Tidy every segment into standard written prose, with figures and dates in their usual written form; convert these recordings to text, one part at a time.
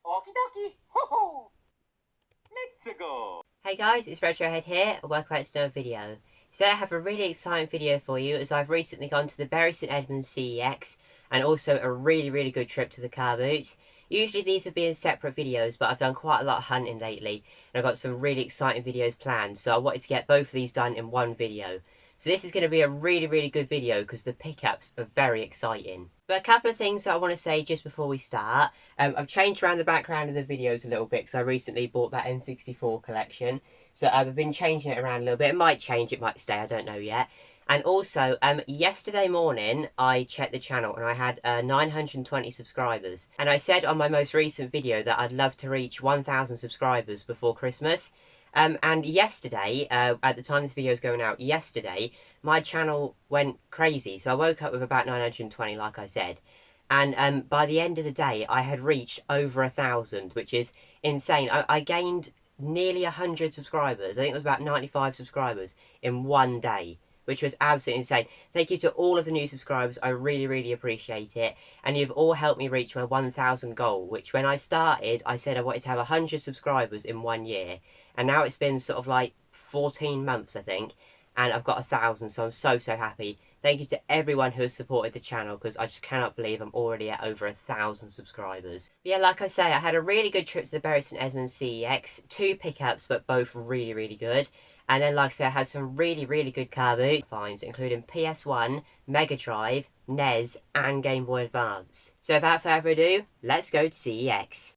Okie dokie, ho-ho! Let's go! Hey guys, it's Retrohead here, and welcome back to another video. So I have a really exciting video for you as I've recently gone to the Bury St Edmunds Cex and also a really good trip to the Carboot. Usually these would be in separate videos, but I've done quite a lot of hunting lately and I've got some really exciting videos planned, so I wanted to get both of these done in one video. So this is going to be a really good video because the pickups are very exciting. But a couple of things that I want to say just before we start. I've changed around the background of the videos a little bit because I recently bought that N64 collection. So I've been changing it around a little bit. It might change, it might stay, I don't know yet. And also, yesterday morning, I checked the channel and I had 920 subscribers. And I said on my most recent video that I'd love to reach 1,000 subscribers before Christmas. And yesterday, at the time this video is going out, yesterday, my channel went crazy. So I woke up with about 920, like I said. And by the end of the day, I had reached over 1,000, which is insane. I gained nearly 100 subscribers. I think it was about 95 subscribers in one day, which was absolutely insane. Thank you to all of the new subscribers. I really appreciate it. And you've all helped me reach my 1,000 goal, which when I started, I said I wanted to have 100 subscribers in 1 year. And now it's been sort of like 14 months, I think, and I've got 1,000, so I'm so happy. Thank you to everyone who has supported the channel, because I just cannot believe I'm already at over 1,000 subscribers. But yeah, like I say, I had a really good trip to the Bury St Edmunds Cex. 2 pickups, but both really good. And then, like I say, I had some really good Carboot finds, including PS1, Mega Drive, NES, and Game Boy Advance. So without further ado, let's go to CEX.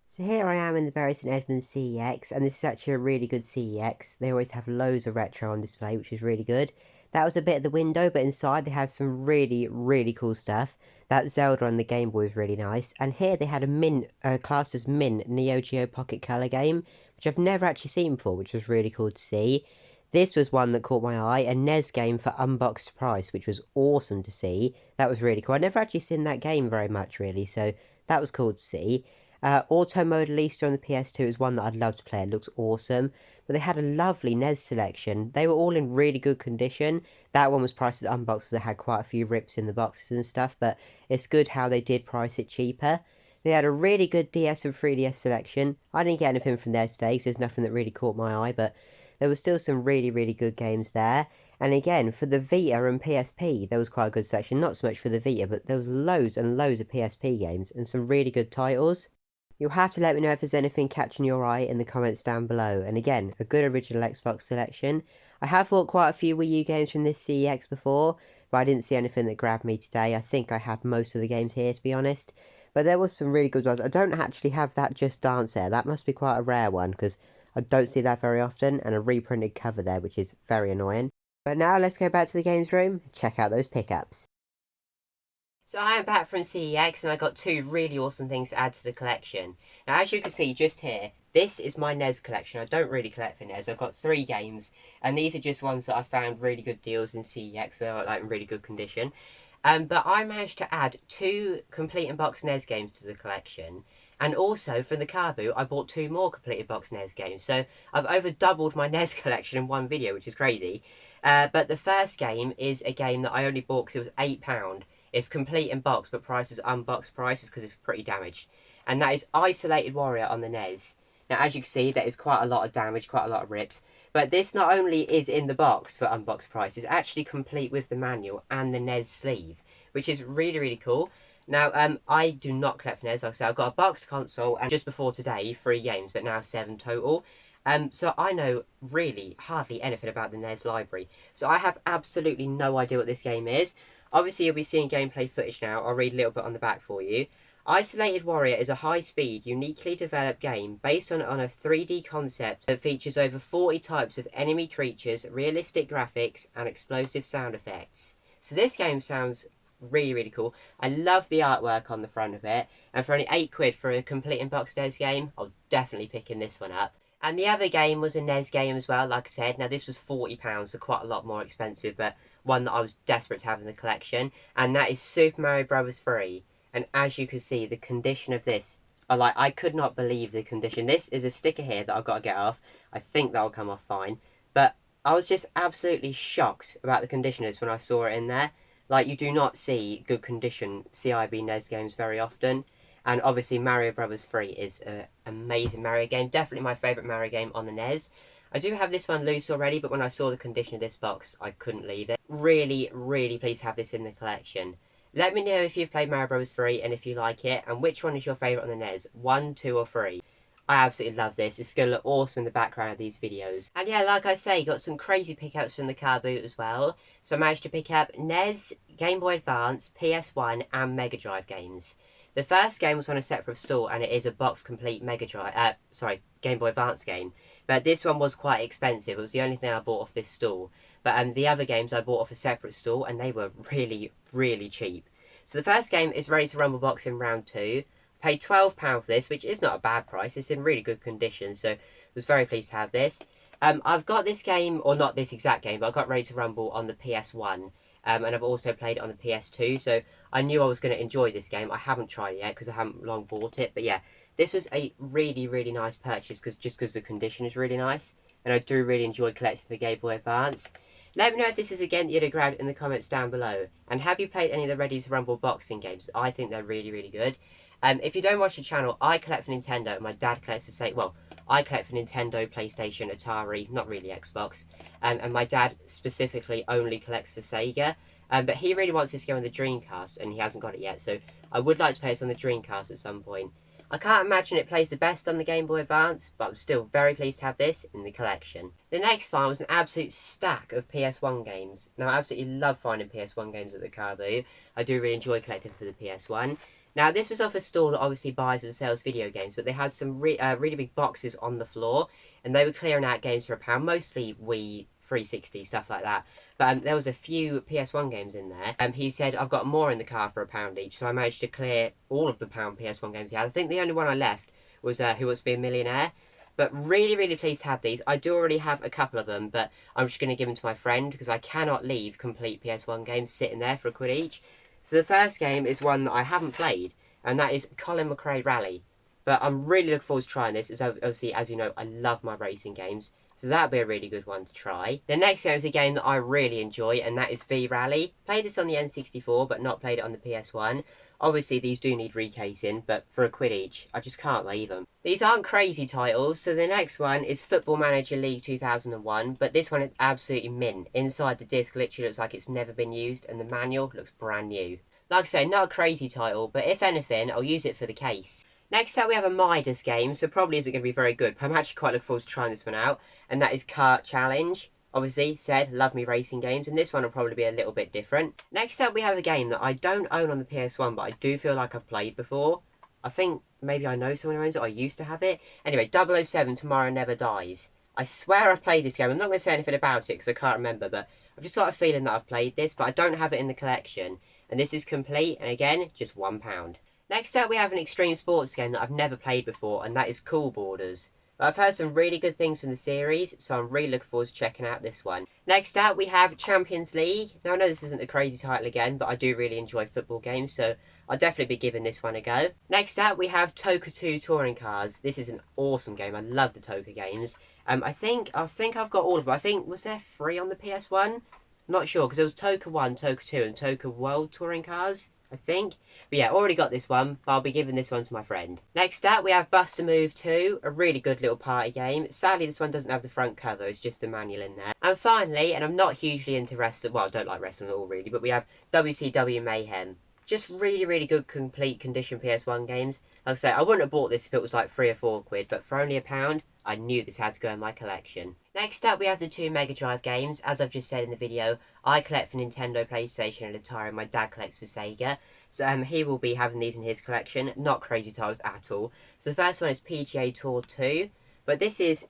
So here I am in the Bury St Edmunds Cex, and this is actually a really good Cex. They always have loads of retro on display, which is really good. That was a bit of the window, but inside they had some really cool stuff. That Zelda on the Game Boy was really nice. And here they had a mint, classed as mint, Neo Geo Pocket Color game, which I've never actually seen before, which was really cool to see. This was one that caught my eye, a NES game for unboxed price, which was awesome to see. That was really cool. I've never actually seen that game very much, really, so that was cool to see. Auto Mode Elisa on the PS2 is one that I'd love to play. It looks awesome. But they had a lovely NES selection. They were all in really good condition. That one was priced as unboxed, so they had quite a few rips in the boxes and stuff. But it's good how they did price it cheaper. They had a really good DS and 3DS selection. I didn't get anything from there today because there's nothing that really caught my eye. But there were still some really good games there. And again, for the Vita and PSP, there was quite a good selection. Not so much for the Vita, but there was loads and loads of PSP games and some really good titles. You'll have to let me know if there's anything catching your eye in the comments down below. And again, a good original Xbox selection. I have bought quite a few Wii U games from this CEX before, but I didn't see anything that grabbed me today. I think I had most of the games here, to be honest. But there was some really good ones. I don't actually have that Just Dance there. That must be quite a rare one, because I don't see that very often. And a reprinted cover there, which is very annoying. But now let's go back to the games room and check out those pickups. So I am back from CEX and I got 2 really awesome things to add to the collection. Now as you can see just here, this is my NES collection. I don't really collect for NES. I've got 3 games and these are just ones that I found really good deals in CEX. They're like in really good condition. But I managed to add 2 complete box NES games to the collection. And also from the Carboot, I bought 2 more completed box NES games. So I've over doubled my NES collection in one video, which is crazy. But the first game is a game that I only bought because it was £8. It's complete in box, but prices unboxed prices because it's pretty damaged. And that is Isolated Warrior on the NES. Now, as you can see, there is quite a lot of damage, quite a lot of rips. But this not only is in the box for unboxed price, it's actually complete with the manual and the NES sleeve, which is really cool. Now, I do not collect for NES. Like I said, I've got a boxed console, and just before today, 3 games, but now 7 total. So I know really hardly anything about the NES library. So I have absolutely no idea what this game is. Obviously, you'll be seeing gameplay footage now. I'll read a little bit on the back for you. Isolated Warrior is a high-speed, uniquely developed game based on a 3D concept that features over 40 types of enemy creatures, realistic graphics, and explosive sound effects. So this game sounds really cool. I love the artwork on the front of it, and for only £8 for a complete unboxed NES game, I'll definitely picking this one up. And the other game was a NES game as well, like I said. Now this was £40, so quite a lot more expensive, but one that I was desperate to have in the collection, and that is Super Mario Bros. 3. And as you can see, the condition of this, I could not believe the condition. This is a sticker here that I've got to get off. I think that'll come off fine. But I was just absolutely shocked about the condition of this when I saw it in there. Like, you do not see good condition CIB NES games very often. And obviously Mario Bros 3 is an amazing Mario game. Definitely my favourite Mario game on the NES. I do have this one loose already, but when I saw the condition of this box, I couldn't leave it. Really, really pleased to have this in the collection. Let me know if you've played Mario Bros 3 and if you like it, and which one is your favourite on the NES, 1, 2 or 3. I absolutely love this. It's going to look awesome in the background of these videos. And yeah, like I say, got some crazy pickups from the Carboot as well. So I managed to pick up NES, Game Boy Advance, PS1 and Mega Drive games. The first game was on a separate stall and it is a box complete Game Boy Advance game. But this one was quite expensive. It was the only thing I bought off this stall. But the other games I bought off a separate stall and they were really, really cheap. So the first game is Ready to Rumble box in round 2. Paid £12 for this, which is not a bad price. It's in really good condition, so I was very pleased to have this. I've got this game, or not this exact game, but I got Ready to Rumble on the PS1. And I've also played it on the PS2, so I knew I was going to enjoy this game. I haven't tried it yet, because I haven't long bought it. But yeah, this was a really, really nice purchase, because the condition is really nice. And I do really enjoy collecting for Game Boy Advance. Let me know if this is a game that you'd have grabbed in the comments down below. And have you played any of the Ready to Rumble boxing games? I think they're really, really good. If you don't watch the channel, I collect for Nintendo. My dad collects for I collect for Nintendo, PlayStation, Atari, not really Xbox. And my dad specifically only collects for Sega. But he really wants this game on the Dreamcast, and he hasn't got it yet. So I would like to play this on the Dreamcast at some point. I can't imagine it plays the best on the Game Boy Advance, but I'm still very pleased to have this in the collection. The next find was an absolute stack of PS1 games. Now, I absolutely love finding PS1 games at the Carboot. I do really enjoy collecting for the PS1. Now, this was off a store that obviously buys and sells video games, but they had some really big boxes on the floor, and they were clearing out games for £1, mostly Wii, 360, stuff like that. But there was a few PS1 games in there. He said, I've got more in the car for £1 each, so I managed to clear all of the £1 PS1 games he had. I think the only one I left was Who Wants to Be a Millionaire. But really, really pleased to have these. I do already have a couple of them, but I'm just going to give them to my friend, because I cannot leave complete PS1 games sitting there for £1 each. So the first game is one that I haven't played, and that is Colin McRae Rally. But I'm really looking forward to trying this, as obviously, as you know, I love my racing games. So that'll be a really good one to try. The next game is a game that I really enjoy, and that is V-Rally. Played this on the N64, but not played it on the PS1. Obviously, these do need recasing, but for £1 each, I just can't leave them. These aren't crazy titles, so the next one is Football Manager League 2001, but this one is absolutely mint. Inside the disc literally looks like it's never been used, and the manual looks brand new. Like I say, not a crazy title, but if anything, I'll use it for the case. Next up, we have a Midas game, so probably isn't going to be very good, but I'm actually quite looking forward to trying this one out, and that is Kart Challenge. Obviously, love me racing games, and this one will probably be a little bit different. Next up, we have a game that I don't own on the PS1, but I do feel like I've played before. I think maybe I know someone who owns it, or I used to have it. Anyway, 007 Tomorrow Never Dies. I swear I've played this game. I'm not going to say anything about it, because I can't remember, but I've just got a feeling that I've played this, but I don't have it in the collection. And this is complete, and again, just £1. Next up, we have an extreme sports game that I've never played before, and that is Cool Borders. But I've heard some really good things from the series, so I'm really looking forward to checking out this one. Next up, we have Champions League. Now, I know this isn't a crazy title again, but I do really enjoy football games, so I'll definitely be giving this one a go. Next up, we have Toka 2 Touring Cars. This is an awesome game. I love the Toka games. I think I've got all of them. I think, was there 3 on the PS1? Not sure, because there was Toka 1, Toka 2, and Toka World Touring Cars, I think. But yeah, already got this one, but I'll be giving this one to my friend. Next up, we have Bust a Move 2, a really good little party game. Sadly, this one doesn't have the front cover, it's just the manual in there. And finally, and I'm not hugely into wrestling, well, I don't like wrestling at all really, but we have WCW Mayhem. Just really, really good complete condition PS1 games. Like I say, I wouldn't have bought this if it was like £3 or £4, but for only £1, I knew this had to go in my collection. Next up, we have the 2 Mega Drive games. As I've just said in the video, I collect for Nintendo, PlayStation, and Atari, and my dad collects for Sega. So he will be having these in his collection. Not crazy titles at all. So the first one is PGA Tour 2. But this is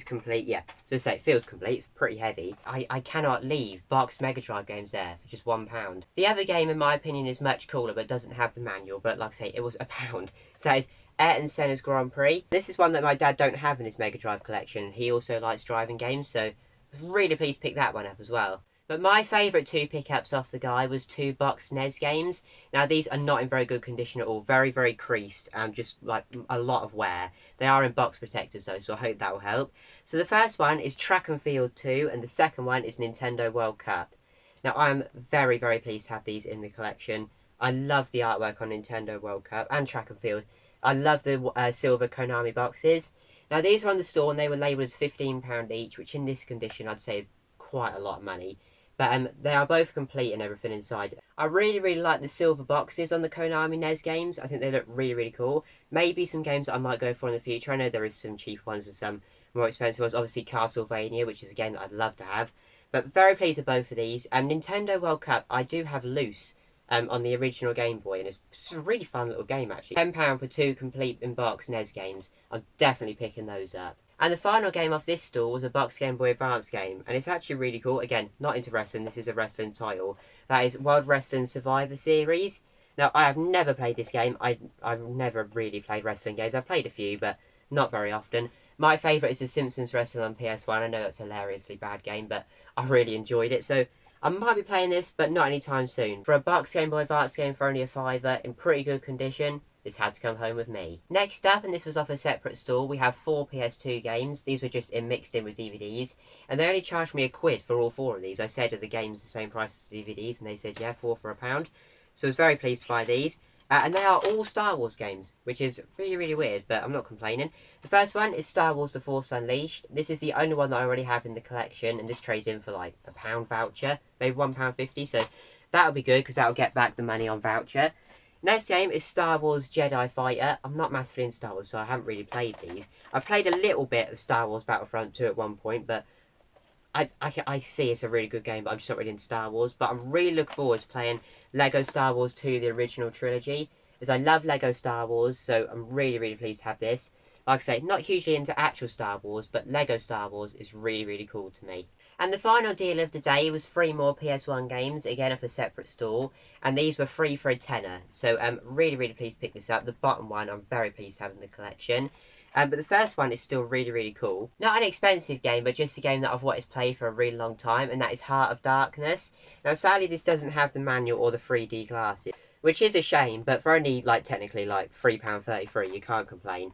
complete, yeah. So say it feels complete, it's pretty heavy. I cannot leave boxed Mega Drive games there for just £1. The other game, in my opinion, is much cooler, but doesn't have the manual. But like I say, it was £1. So that is Ayrton Senna's Grand Prix. This is one that my dad don't have in his Mega Drive collection. He also likes driving games, so I was really pleased to pick that one up as well. But my favourite 2 pickups off the guy was 2 boxed NES games. Now these are not in very good condition at all. Very, very creased and just like a lot of wear. They are in box protectors though, so I hope that will help. So the first one is Track and Field 2 and the second one is Nintendo World Cup. Now I'm very, very pleased to have these in the collection. I love the artwork on Nintendo World Cup and Track and Field. I love the silver Konami boxes. Now these were on the store and they were labelled as £15 each, which in this condition I'd say is quite a lot of money. But they are both complete and everything inside. I really like the silver boxes on the Konami NES games. I think they look really cool. Maybe some games that I might go for in the future. I know there is some cheap ones and some more expensive ones. Obviously Castlevania, which is a game that I'd love to have. But very pleased with both of these. Nintendo World Cup, I do have loose on the original Game Boy, and it's a really fun little game actually. £10 for 2 complete in-box NES games. I'm definitely picking those up. And the final game off this stall was a box Game Boy Advance game, and it's actually really cool. Again, not into wrestling, this is a wrestling title. That is World Wrestling Survivor Series. Now, I have never played this game. I've never really played wrestling games. I've played a few, but not very often. My favourite is The Simpsons Wrestling on PS1. I know that's a hilariously bad game, but I really enjoyed it. So I might be playing this, but not anytime soon. For a box Game Boy Advance game for only a £5 in pretty good condition, this had to come home with me. Next up, and this was off a separate stall, we have 4 PS2 games. These were just mixed in with DVDs, and they only charged me £1 for all 4 of these. I said, are the games the same price as the DVDs? And they said, yeah, 4 for £1. So I was very pleased to buy these. And they are all Star Wars games, which is really weird, but I'm not complaining. The first one is Star Wars The Force Unleashed. This is the only one that I already have in the collection, and this trades in for like a £1 voucher, maybe £1.50, so that'll be good, because that'll get back the money on voucher. Next game is Star Wars Jedi Fighter. I'm not massively into Star Wars, so I haven't really played these. I played a little bit of Star Wars Battlefront 2 at one point, but I see it's a really good game, but I'm just not really into Star Wars. But I'm really looking forward to playing Lego Star Wars 2, the original trilogy, as I love Lego Star Wars, so I'm really pleased to have this. Like I say, not hugely into actual Star Wars, but Lego Star Wars is really cool to me. And the final deal of the day was 3 more PS1 games, again off a separate stall, and these were free for a tenner. So I'm really pleased to pick this up. The bottom one I'm very pleased to have in the collection. But the first one is still really cool. Not an expensive game, but just a game that I've wanted to play for a really long time, and that is Heart of Darkness. Now sadly this doesn't have the manual or the 3D glasses, which is a shame, but for only like technically like £3.33 you can't complain.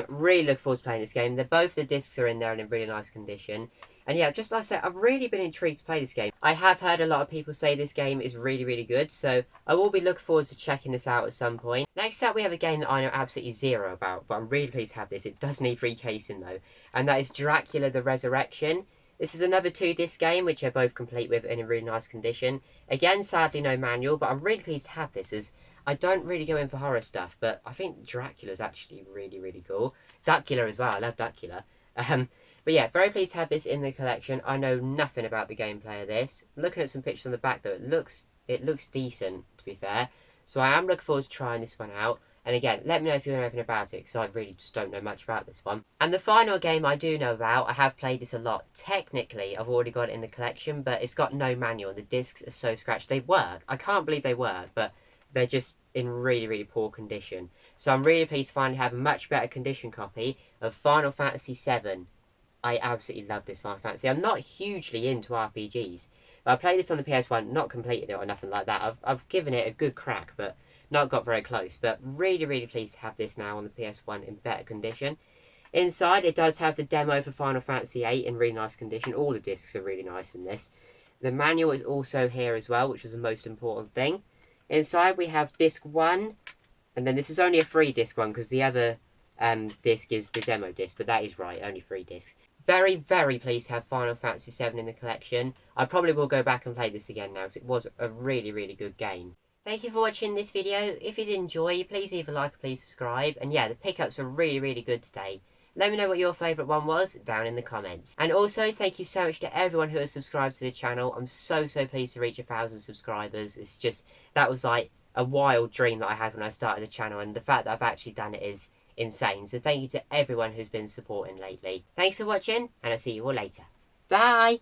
Really look forward to playing this game. Both the discs are in there and in really nice condition. And yeah, just like I said, I've really been intrigued to play this game. I have heard a lot of people say this game is really good, so I will be looking forward to checking this out at some point. Next up, we have a game that I know absolutely zero about, but I'm really pleased to have this. It does need recasing though, and that is Dracula the Resurrection. This is another 2-disc game, which are both complete with in a really nice condition. Again, sadly no manual, but I'm really pleased to have this, as I don't really go in for horror stuff, but I think Dracula's actually really cool. Dracula as well, I love Dracula. But yeah, very pleased to have this in the collection. I know nothing about the gameplay of this. Looking at some pictures on the back though, it looks decent, to be fair. So I am looking forward to trying this one out. And again, let me know if you know anything about it, because I really just don't know much about this one. And the final game I do know about, I have played this a lot. Technically, I've already got it in the collection, but it's got no manual, and the discs are so scratched. They work. I can't believe they work, but they're just in really poor condition. So I'm really pleased to finally have a much better condition copy of Final Fantasy VII. I absolutely love this Final Fantasy. I'm not hugely into RPGs, but I played this on the PS1, not completed it or nothing like that. I've given it a good crack, but not got very close. But really pleased to have this now on the PS1 in better condition. Inside, it does have the demo for Final Fantasy VIII in really nice condition. All the discs are really nice in this. The manual is also here as well, which was the most important thing. Inside, we have disc 1, and then this is only a 3-disc one, because the other disc is the demo disc, but that is right, only 3 discs. Very pleased to have Final Fantasy VII in the collection. I probably will go back and play this again now, because it was a really good game. Thank you for watching this video. If you did enjoy, please leave a like, please subscribe. And yeah, the pickups are really good today. Let me know what your favourite one was down in the comments. And also, thank you so much to everyone who has subscribed to the channel. I'm so pleased to reach 1,000 subscribers. It's just, that was like a wild dream that I had when I started the channel, and the fact that I've actually done it is insane. So thank you to everyone who's been supporting lately. Thanks for watching, and I'll see you all later. Bye!